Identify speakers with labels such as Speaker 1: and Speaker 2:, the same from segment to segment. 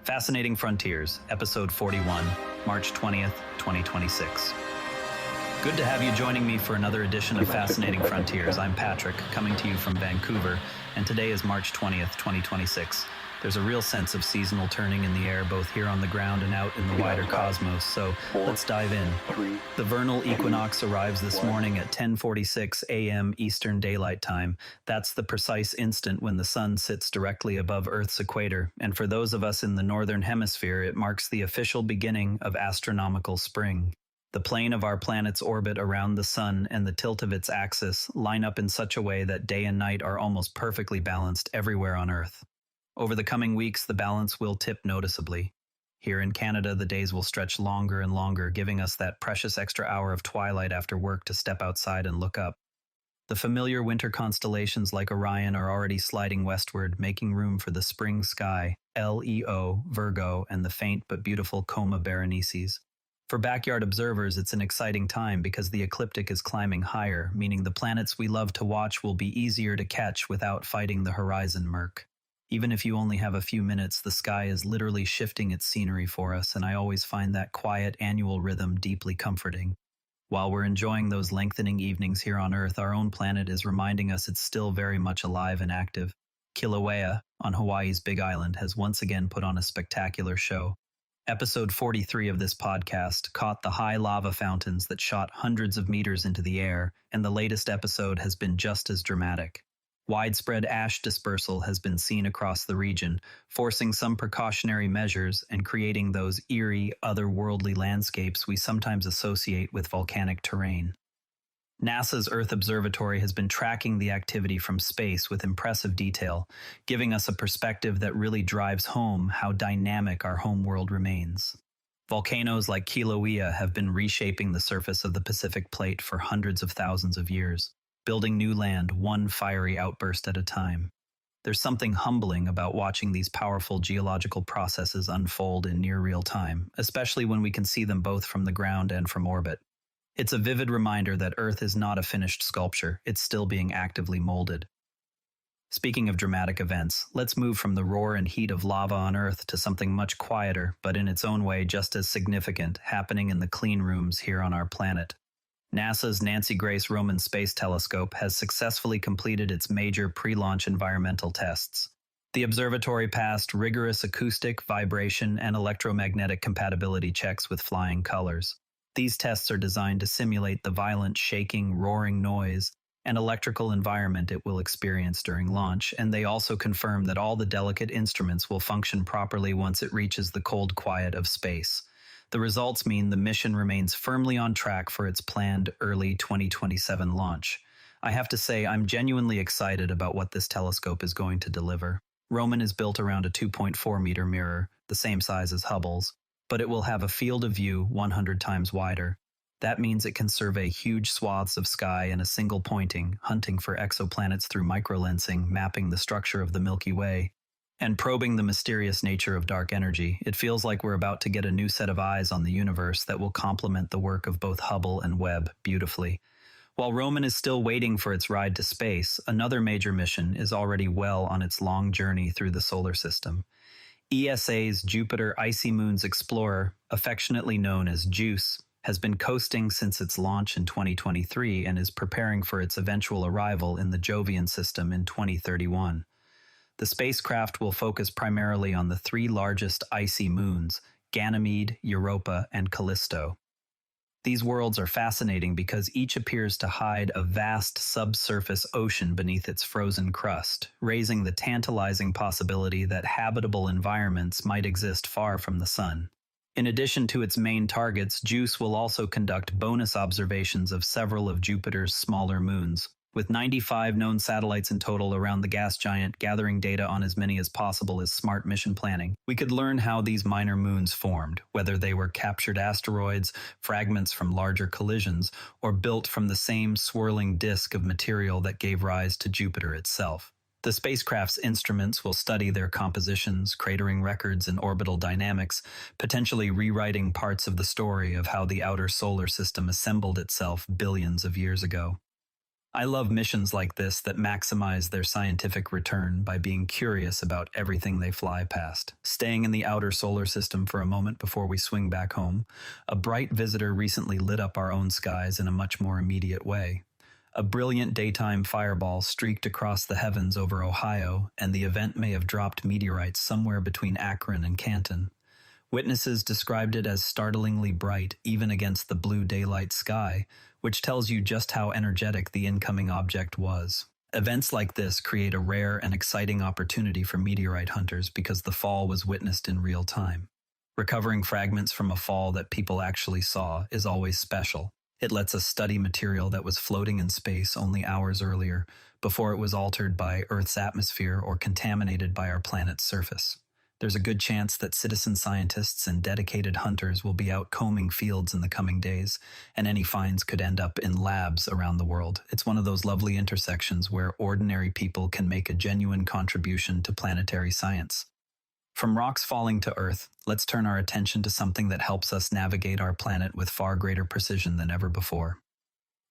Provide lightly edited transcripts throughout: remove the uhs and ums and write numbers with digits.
Speaker 1: Fascinating Frontiers, Episode 41, March 20th, 2026. Good to have you joining me for another edition of Fascinating Frontiers. I'm Patrick, coming to you from Vancouver, and today is March 20th, 2026. There's a real sense of seasonal turning in the air, both here on the ground and out in the wider cosmos, so let's dive in. The vernal equinox arrives this morning at 10:46 a.m. Eastern Daylight Time. That's the precise instant when the sun sits directly above Earth's equator, and for those of us in the northern hemisphere, it marks the official beginning of astronomical spring. The plane of our planet's orbit around the sun and the tilt of its axis line up in such a way that day and night are almost perfectly balanced everywhere on Earth. Over the coming weeks, the balance will tip noticeably. Here in Canada, the days will stretch longer and longer, giving us that precious extra hour of twilight after work to step outside and look up. The familiar winter constellations like Orion are already sliding westward, making room for the spring sky, Leo, Virgo, and the faint but beautiful Coma Berenices. For backyard observers, it's an exciting time because the ecliptic is climbing higher, meaning the planets we love to watch will be easier to catch without fighting the horizon murk. Even if you only have a few minutes, the sky is literally shifting its scenery for us, and I always find that quiet annual rhythm deeply comforting. While we're enjoying those lengthening evenings here on Earth, our own planet is reminding us it's still very much alive and active. Kilauea, on Hawaii's Big Island, has once again put on a spectacular show. Episode 43 of this podcast caught the high lava fountains that shot hundreds of meters into the air, and the latest episode has been just as dramatic. Widespread ash dispersal has been seen across the region, forcing some precautionary measures and creating those eerie, otherworldly landscapes we sometimes associate with volcanic terrain. NASA's Earth Observatory has been tracking the activity from space with impressive detail, giving us a perspective that really drives home how dynamic our home world remains. Volcanoes like Kilauea have been reshaping the surface of the Pacific Plate for hundreds of thousands of years, building new land one fiery outburst at a time. There's something humbling about watching these powerful geological processes unfold in near real time, especially when we can see them both from the ground and from orbit. It's a vivid reminder that Earth is not a finished sculpture, it's still being actively molded. Speaking of dramatic events, let's move from the roar and heat of lava on Earth to something much quieter, but in its own way just as significant, happening in the clean rooms here on our planet. NASA's Nancy Grace Roman Space Telescope has successfully completed its major pre-launch environmental tests. The observatory passed rigorous acoustic, vibration, and electromagnetic compatibility checks with flying colors. These tests are designed to simulate the violent shaking, roaring noise and electrical environment it will experience during launch, and they also confirm that all the delicate instruments will function properly once it reaches the cold quiet of space. The results mean the mission remains firmly on track for its planned early 2027 launch. I have to say, I'm genuinely excited about what this telescope is going to deliver. Roman is built around a 2.4-meter mirror, the same size as Hubble's, but it will have a field of view 100 times wider. That means it can survey huge swaths of sky in a single pointing, hunting for exoplanets through microlensing, mapping the structure of the Milky Way, and probing the mysterious nature of dark energy. It feels like we're about to get a new set of eyes on the universe that will complement the work of both Hubble and Webb beautifully. While Roman is still waiting for its ride to space, another major mission is already well on its long journey through the solar system. ESA's Jupiter Icy Moons Explorer, affectionately known as JUICE, has been coasting since its launch in 2023 and is preparing for its eventual arrival in the Jovian system in 2031. The spacecraft will focus primarily on the three largest icy moons, Ganymede, Europa, and Callisto. These worlds are fascinating because each appears to hide a vast subsurface ocean beneath its frozen crust, raising the tantalizing possibility that habitable environments might exist far from the sun. In addition to its main targets, JUICE will also conduct bonus observations of several of Jupiter's smaller moons. With 95 known satellites in total around the gas giant, gathering data on as many as possible is smart mission planning. We could learn how these minor moons formed, whether they were captured asteroids, fragments from larger collisions, or built from the same swirling disk of material that gave rise to Jupiter itself. The spacecraft's instruments will study their compositions, cratering records, and orbital dynamics, potentially rewriting parts of the story of how the outer solar system assembled itself billions of years ago. I love missions like this that maximize their scientific return by being curious about everything they fly past. Staying in the outer solar system for a moment before we swing back home, a bright visitor recently lit up our own skies in a much more immediate way. A brilliant daytime fireball streaked across the heavens over Ohio, and the event may have dropped meteorites somewhere between Akron and Canton. Witnesses described it as startlingly bright, even against the blue daylight sky, which tells you just how energetic the incoming object was. Events like this create a rare and exciting opportunity for meteorite hunters because the fall was witnessed in real time. Recovering fragments from a fall that people actually saw is always special. It lets us study material that was floating in space only hours earlier, before it was altered by Earth's atmosphere or contaminated by our planet's surface. There's a good chance that citizen scientists and dedicated hunters will be out combing fields in the coming days, and any finds could end up in labs around the world. It's one of those lovely intersections where ordinary people can make a genuine contribution to planetary science. From rocks falling to Earth, let's turn our attention to something that helps us navigate our planet with far greater precision than ever before.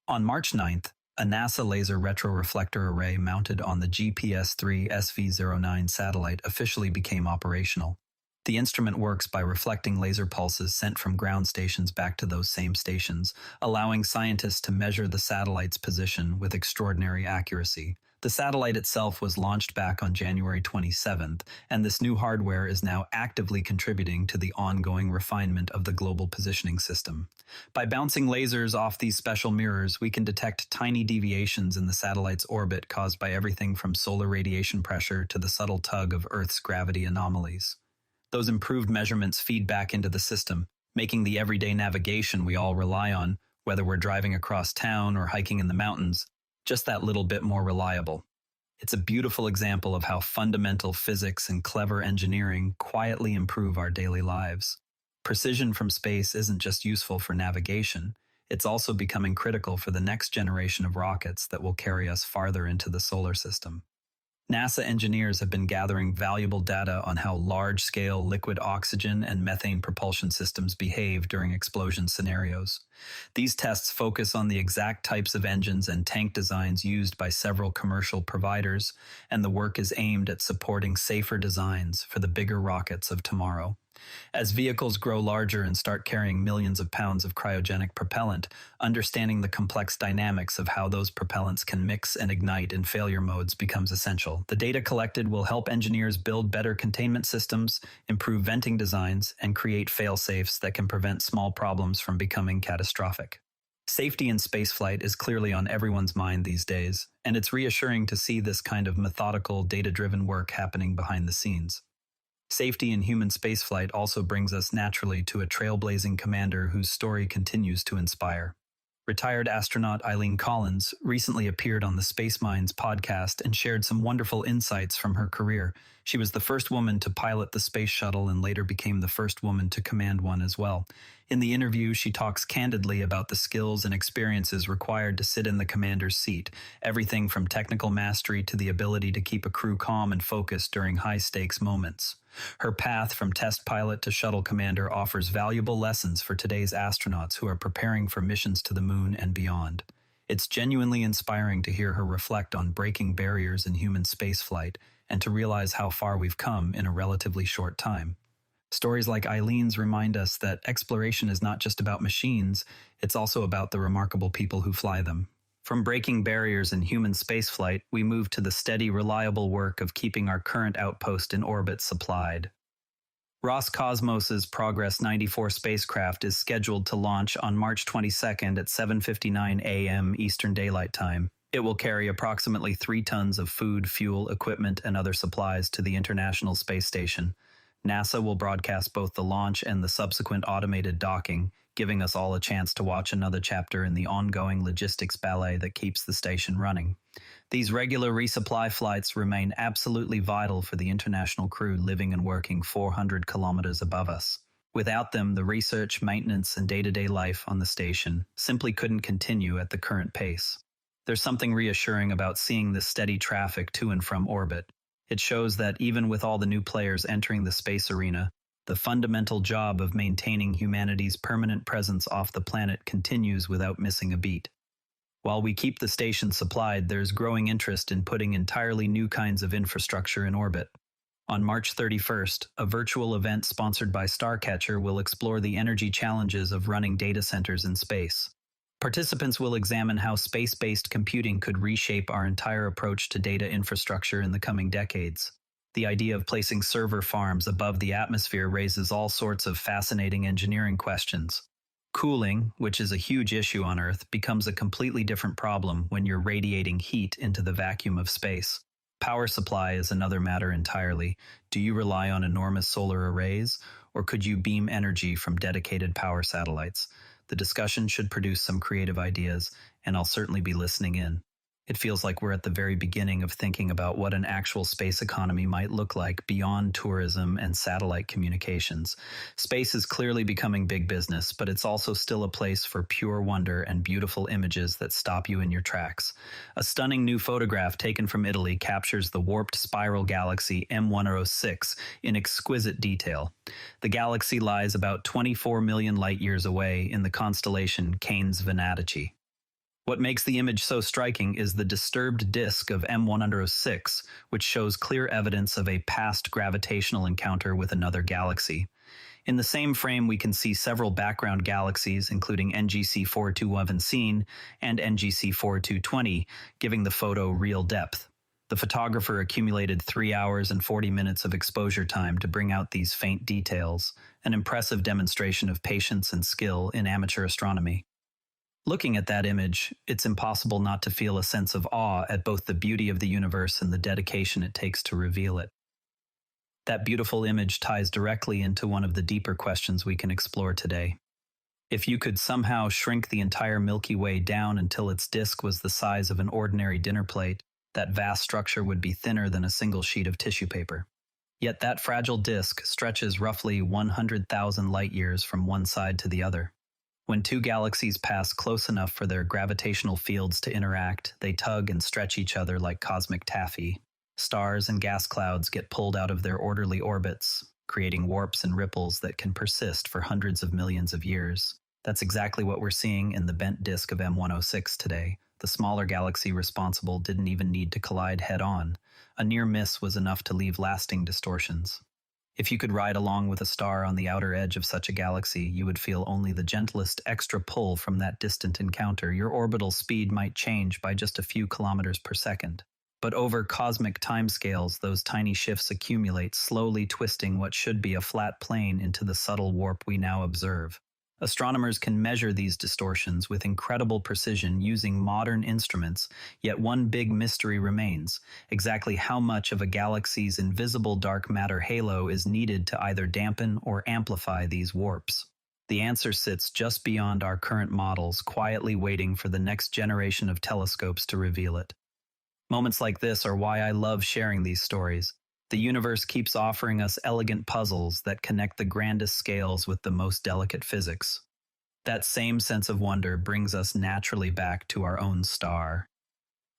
Speaker 1: On March 9th, a NASA laser retroreflector array mounted on the GPS-3 SV09 satellite officially became operational. The instrument works by reflecting laser pulses sent from ground stations back to those same stations, allowing scientists to measure the satellite's position with extraordinary accuracy. The satellite itself was launched back on January 27th, and this new hardware is now actively contributing to the ongoing refinement of the global positioning system. By bouncing lasers off these special mirrors, we can detect tiny deviations in the satellite's orbit caused by everything from solar radiation pressure to the subtle tug of Earth's gravity anomalies. Those improved measurements feed back into the system, making the everyday navigation we all rely on, whether we're driving across town or hiking in the mountains, just that little bit more reliable. It's a beautiful example of how fundamental physics and clever engineering quietly improve our daily lives. Precision from space isn't just useful for navigation, it's also becoming critical for the next generation of rockets that will carry us farther into the solar system. NASA engineers have been gathering valuable data on how large-scale liquid oxygen and methane propulsion systems behave during explosion scenarios. These tests focus on the exact types of engines and tank designs used by several commercial providers, and the work is aimed at supporting safer designs for the bigger rockets of tomorrow. As vehicles grow larger and start carrying millions of pounds of cryogenic propellant, understanding the complex dynamics of how those propellants can mix and ignite in failure modes becomes essential. The data collected will help engineers build better containment systems, improve venting designs, and create fail-safes that can prevent small problems from becoming catastrophic. Safety in spaceflight is clearly on everyone's mind these days, and it's reassuring to see this kind of methodical, data-driven work happening behind the scenes. Safety in human spaceflight also brings us naturally to a trailblazing commander whose story continues to inspire. Retired astronaut Eileen Collins recently appeared on the Space Minds podcast and shared some wonderful insights from her career. She was the first woman to pilot the space shuttle and later became the first woman to command one as well. In the interview, she talks candidly about the skills and experiences required to sit in the commander's seat, everything from technical mastery to the ability to keep a crew calm and focused during high-stakes moments. Her path from test pilot to shuttle commander offers valuable lessons for today's astronauts who are preparing for missions to the moon and beyond. It's genuinely inspiring to hear her reflect on breaking barriers in human spaceflight and to realize how far we've come in a relatively short time. Stories like Eileen's remind us that exploration is not just about machines, it's also about the remarkable people who fly them. From breaking barriers in human spaceflight, we move to the steady, reliable work of keeping our current outpost in orbit supplied. Roscosmos's Progress 94 spacecraft is scheduled to launch on March 22nd at 7:59 a.m. Eastern Daylight Time. It will carry approximately 3 tons of food, fuel, equipment, and other supplies to the International Space Station. NASA will broadcast both the launch and the subsequent automated docking, giving us all a chance to watch another chapter in the ongoing logistics ballet that keeps the station running. These regular resupply flights remain absolutely vital for the international crew living and working 400 kilometers above us. Without them, the research, maintenance, and day-to-day life on the station simply couldn't continue at the current pace. There's something reassuring about seeing this steady traffic to and from orbit. It shows that even with all the new players entering the space arena, the fundamental job of maintaining humanity's permanent presence off the planet continues without missing a beat. While we keep the station supplied, there's growing interest in putting entirely new kinds of infrastructure in orbit. On March 31st, a virtual event sponsored by Starcatcher will explore the energy challenges of running data centers in space. Participants will examine how space-based computing could reshape our entire approach to data infrastructure in the coming decades. The idea of placing server farms above the atmosphere raises all sorts of fascinating engineering questions. Cooling, which is a huge issue on Earth, becomes a completely different problem when you're radiating heat into the vacuum of space. Power supply is another matter entirely. Do you rely on enormous solar arrays, or could you beam energy from dedicated power satellites? The discussion should produce some creative ideas, and I'll certainly be listening in. It feels like we're at the very beginning of thinking about what an actual space economy might look like beyond tourism and satellite communications. Space is clearly becoming big business, but it's also still a place for pure wonder and beautiful images that stop you in your tracks. A stunning new photograph taken from Italy captures the warped spiral galaxy M106 in exquisite detail. The galaxy lies about 24 million light-years away in the constellation Canes Venatici. What makes the image so striking is the disturbed disk of M106, which shows clear evidence of a past gravitational encounter with another galaxy. In the same frame, we can see several background galaxies, including NGC 4211c and NGC 4220, giving the photo real depth. The photographer accumulated 3 hours and 40 minutes of exposure time to bring out these faint details, an impressive demonstration of patience and skill in amateur astronomy. Looking at that image, it's impossible not to feel a sense of awe at both the beauty of the universe and the dedication it takes to reveal it. That beautiful image ties directly into one of the deeper questions we can explore today. If you could somehow shrink the entire Milky Way down until its disk was the size of an ordinary dinner plate, that vast structure would be thinner than a single sheet of tissue paper. Yet that fragile disk stretches roughly 100,000 light-years from one side to the other. When two galaxies pass close enough for their gravitational fields to interact, they tug and stretch each other like cosmic taffy. Stars and gas clouds get pulled out of their orderly orbits, creating warps and ripples that can persist for hundreds of millions of years. That's exactly what we're seeing in the bent disk of M106 today. The smaller galaxy responsible didn't even need to collide head-on. A near miss was enough to leave lasting distortions. If you could ride along with a star on the outer edge of such a galaxy, you would feel only the gentlest extra pull from that distant encounter. Your orbital speed might change by just a few kilometers per second. But over cosmic timescales, those tiny shifts accumulate, slowly twisting what should be a flat plane into the subtle warp we now observe. Astronomers can measure these distortions with incredible precision using modern instruments, yet one big mystery remains: exactly how much of a galaxy's invisible dark matter halo is needed to either dampen or amplify these warps. The answer sits just beyond our current models, quietly waiting for the next generation of telescopes to reveal it. Moments like this are why I love sharing these stories. The universe keeps offering us elegant puzzles that connect the grandest scales with the most delicate physics. That same sense of wonder brings us naturally back to our own star.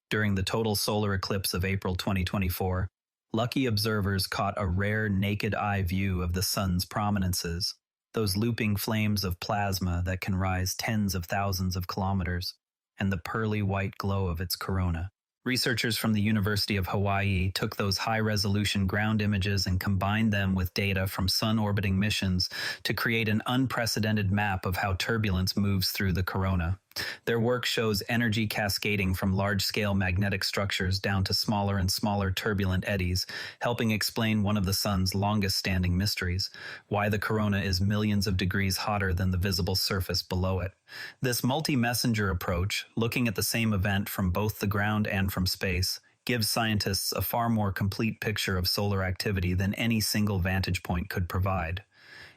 Speaker 1: During the total solar eclipse of April 2024, lucky observers caught a rare naked-eye view of the sun's prominences, those looping flames of plasma that can rise tens of thousands of kilometers, and the pearly white glow of its corona. Researchers from the University of Hawaii took those high-resolution ground images and combined them with data from sun-orbiting missions to create an unprecedented map of how turbulence moves through the corona. Their work shows energy cascading from large-scale magnetic structures down to smaller and smaller turbulent eddies, helping explain one of the sun's longest-standing mysteries: why the corona is millions of degrees hotter than the visible surface below it. This multi-messenger approach, looking at the same event from both the ground and from space, gives scientists a far more complete picture of solar activity than any single vantage point could provide.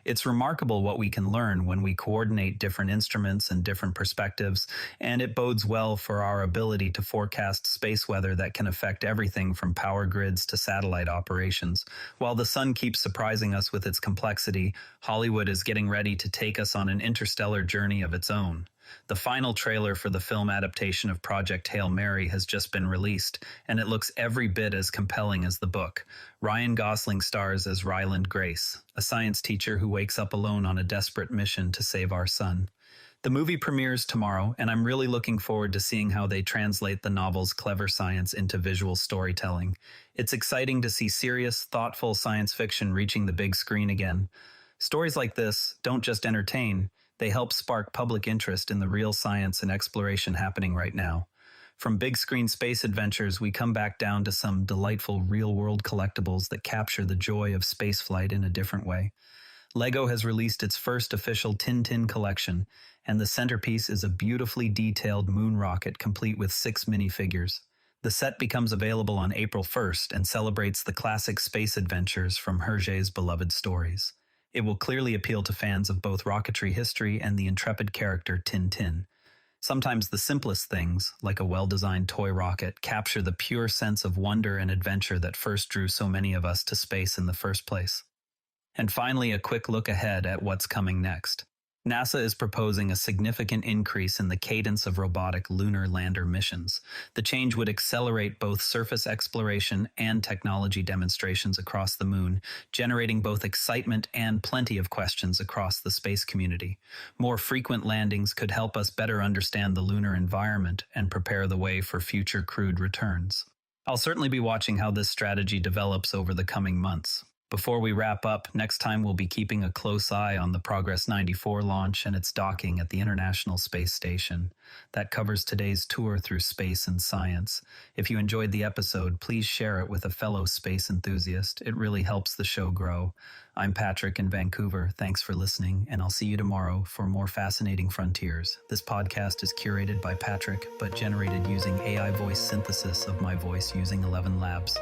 Speaker 1: It's remarkable what we can learn when we coordinate different instruments and different perspectives, and it bodes well for our ability to forecast space weather that can affect everything from power grids to satellite operations. While the sun keeps surprising us with its complexity, Hollywood is getting ready to take us on an interstellar journey of its own. The final trailer for the film adaptation of Project Hail Mary has just been released, and it looks every bit as compelling as the book. Ryan Gosling stars as Ryland Grace, a science teacher who wakes up alone on a desperate mission to save our sun. The movie premieres tomorrow, and I'm really looking forward to seeing how they translate the novel's clever science into visual storytelling. It's exciting to see serious, thoughtful science fiction reaching the big screen again. Stories like this don't just entertain, they help spark public interest in the real science and exploration happening right now. From big screen space adventures, we come back down to some delightful real world collectibles that capture the joy of spaceflight in a different way. LEGO has released its first official Tintin collection, and the centerpiece is a beautifully detailed moon rocket complete with 6 minifigures. The set becomes available on April 1st and celebrates the classic space adventures from Hergé's beloved stories. It will clearly appeal to fans of both rocketry history and the intrepid character Tintin. Sometimes the simplest things, like a well-designed toy rocket, capture the pure sense of wonder and adventure that first drew so many of us to space in the first place. And finally, a quick look ahead at what's coming next. NASA is proposing a significant increase in the cadence of robotic lunar lander missions. The change would accelerate both surface exploration and technology demonstrations across the moon, generating both excitement and plenty of questions across the space community. More frequent landings could help us better understand the lunar environment and prepare the way for future crewed returns. I'll certainly be watching how this strategy develops over the coming months. Before we wrap up, next time we'll be keeping a close eye on the Progress 94 launch and its docking at the International Space Station. That covers today's tour through space and science. If you enjoyed the episode, please share it with a fellow space enthusiast. It really helps the show grow. I'm Patrick in Vancouver. Thanks for listening, and I'll see you tomorrow for more fascinating frontiers. This podcast is curated by Patrick, but generated using AI voice synthesis of my voice using ElevenLabs.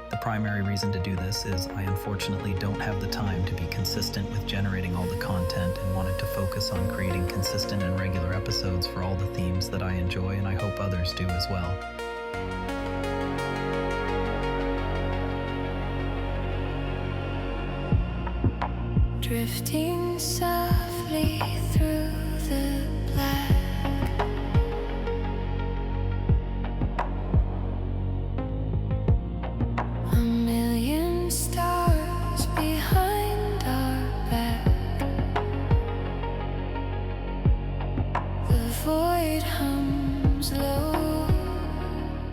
Speaker 1: The primary reason to do this is I unfortunately don't have the time to be consistent with generating all the content and wanted to focus on creating consistent and regular episodes for all the themes that I enjoy, and I hope others do as well.
Speaker 2: Drifting south.